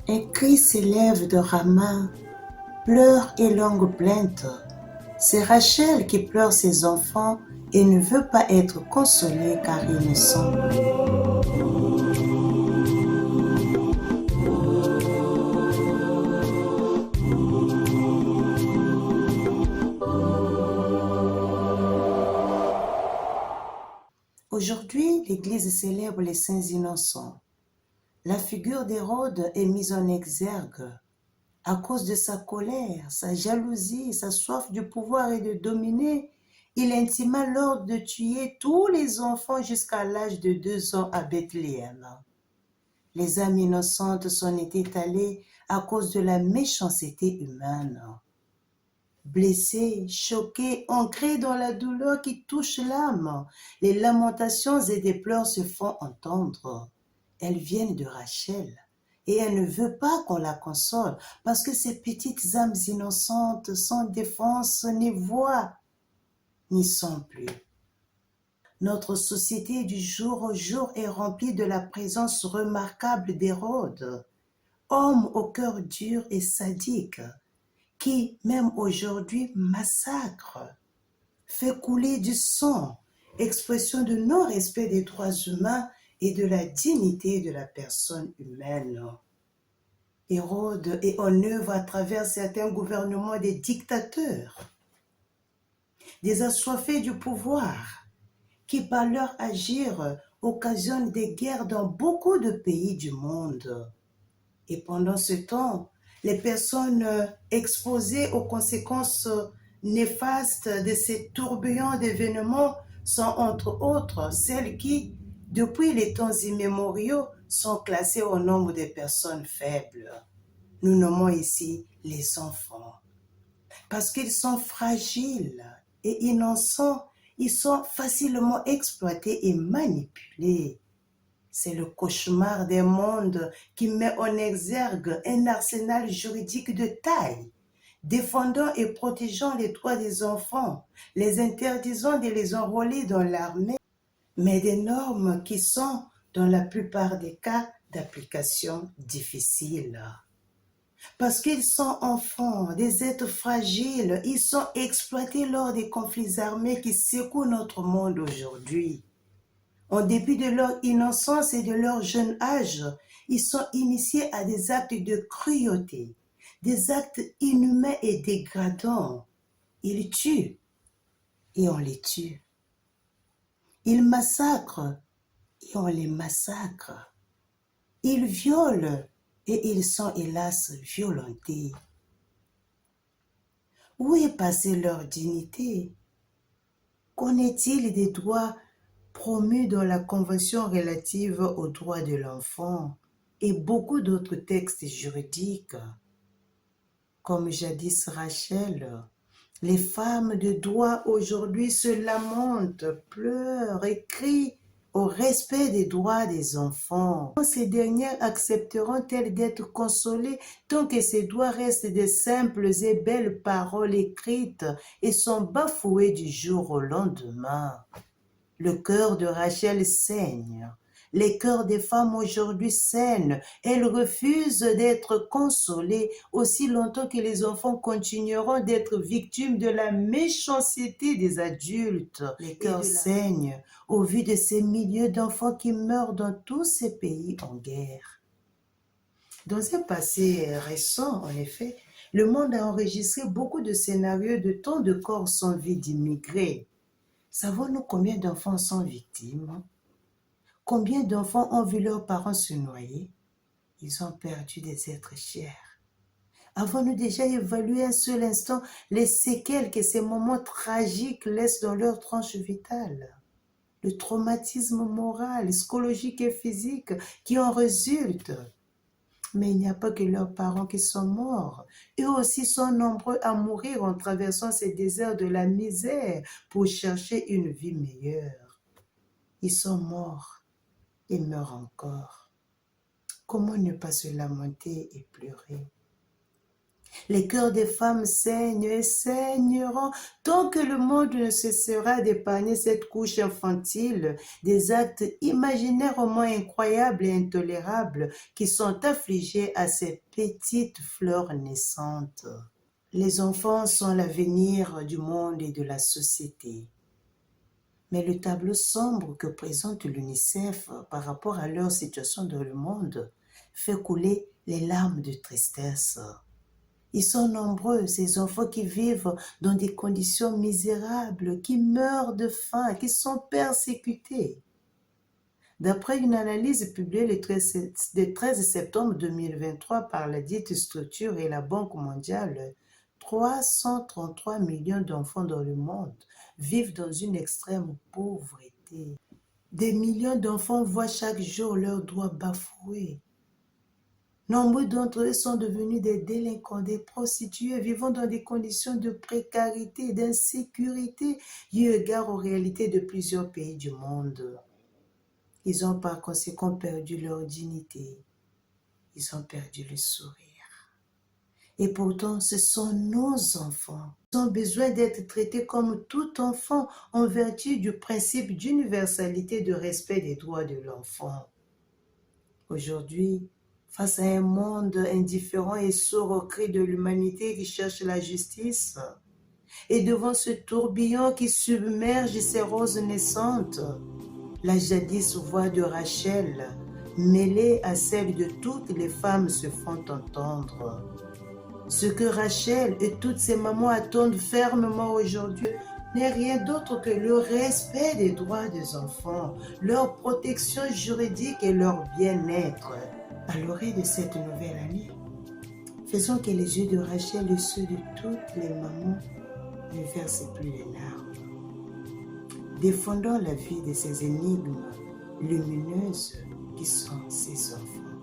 Un cri s'élève de Rama, pleurs et longues plaintes. C'est Rachel qui pleure ses enfants et ne veut pas être consolée car innocents. Aujourd'hui, l'Église célèbre les saints innocents. La figure d'Hérode est mise en exergue à cause de sa colère, sa jalousie, sa soif de pouvoir et de dominer. Il intima l'ordre de tuer tous les enfants jusqu'à l'âge de 2 ans à Bethléem. Les âmes innocentes sont étalées à cause de la méchanceté humaine. Blessés, choqués, ancrés dans la douleur qui touche l'âme, les lamentations et des pleurs se font entendre. Elles viennent de Rachel et elle ne veut pas qu'on la console parce que ces petites âmes innocentes, sans défense, ni voix, n'y sont plus. Notre société du jour au jour est remplie de la présence remarquable d'Hérode, homme au cœur dur et sadique, qui, même aujourd'hui, massacre, fait couler du sang, expression de non-respect des droits humains et de la dignité de la personne humaine. Hérode est en œuvre à travers certains gouvernements des dictateurs, des assoiffés du pouvoir, qui par leur agir occasionnent des guerres dans beaucoup de pays du monde. Et pendant ce temps, les personnes exposées aux conséquences néfastes de ces tourbillons d'événements sont entre autres celles qui, depuis les temps immémoriaux, sont classées au nombre des personnes faibles. Nous nommons ici les enfants. Parce qu'ils sont fragiles et innocents, ils sont facilement exploités et manipulés. C'est le cauchemar des mondes qui met en exergue un arsenal juridique de taille, défendant et protégeant les droits des enfants, les interdisant de les enrôler dans l'armée, mais des normes qui sont, dans la plupart des cas, d'application difficile. Parce qu'ils sont enfants, des êtres fragiles, ils sont exploités lors des conflits armés qui secouent notre monde aujourd'hui. En dépit de leur innocence et de leur jeune âge, ils sont initiés à des actes de cruauté, des actes inhumains et dégradants. Ils tuent et on les tue. Ils massacrent et on les massacre. Ils violent et ils sont hélas violentés. Où est passée leur dignité? Qu'en est-il des droits promus dans la Convention relative aux droits de l'enfant et beaucoup d'autres textes juridiques? Comme jadis Rachel, les femmes de droit aujourd'hui se lamentent, pleurent et crient au respect des droits des enfants. Ces dernières accepteront-elles d'être consolées tant que ces droits restent de simples et belles paroles écrites et sont bafoués du jour au lendemain? Le cœur de Rachel saigne. Les cœurs des femmes aujourd'hui saignent. Elles refusent d'être consolées aussi longtemps que les enfants continueront d'être victimes de la méchanceté des adultes. Les cœurs saignent au vu de ces milliers d'enfants qui meurent dans tous ces pays en guerre. Dans un passé récent, en effet, le monde a enregistré beaucoup de scénarios de tant de corps sans vie d'immigrés. Savons-nous combien d'enfants sont victimes? Combien d'enfants ont vu leurs parents se noyer? Ils ont perdu des êtres chers. Avons-nous déjà évalué un seul instant les séquelles que ces moments tragiques laissent dans leur tranche vitale? Le traumatisme moral, psychologique et physique qui en résulte? Mais il n'y a pas que leurs parents qui sont morts. Eux aussi sont nombreux à mourir en traversant ces déserts de la misère pour chercher une vie meilleure. Ils sont morts et meurent encore. Comment ne pas se lamenter et pleurer? Les cœurs des femmes saignent et saigneront tant que le monde ne cessera d'épargner cette couche infantile des actes imaginairement incroyables et intolérables qui sont affligés à ces petites fleurs naissantes. Les enfants sont l'avenir du monde et de la société. Mais le tableau sombre que présente l'UNICEF par rapport à leur situation dans le monde fait couler les larmes de tristesse. Ils sont nombreux, ces enfants qui vivent dans des conditions misérables, qui meurent de faim, qui sont persécutés. D'après une analyse publiée le 13 septembre 2023 par la dite structure et la Banque mondiale, 333 millions d'enfants dans le monde vivent dans une extrême pauvreté. Des millions d'enfants voient chaque jour leurs droits bafoués. Nombreux d'entre eux sont devenus des délinquants, des prostituées, vivant dans des conditions de précarité, d'insécurité, eu égard aux réalités de plusieurs pays du monde. Ils ont par conséquent perdu leur dignité. Ils ont perdu le sourire. Et pourtant, ce sont nos enfants. Ils ont besoin d'être traités comme tout enfant en vertu du principe d'universalité de respect des droits de l'enfant. Aujourd'hui, face à un monde indifférent et sourd aux cris de l'humanité qui cherche la justice, et devant ce tourbillon qui submerge ces roses naissantes, la jadis voix de Rachel, mêlée à celle de toutes les femmes, se font entendre. Ce que Rachel et toutes ces mamans attendent fermement aujourd'hui n'est rien d'autre que le respect des droits des enfants, leur protection juridique et leur bien-être. À l'orée de cette nouvelle année, faisons que les yeux de Rachel et ceux de toutes les mamans ne versent plus les larmes. Défendons la vie de ces énigmes lumineuses qui sont ces enfants.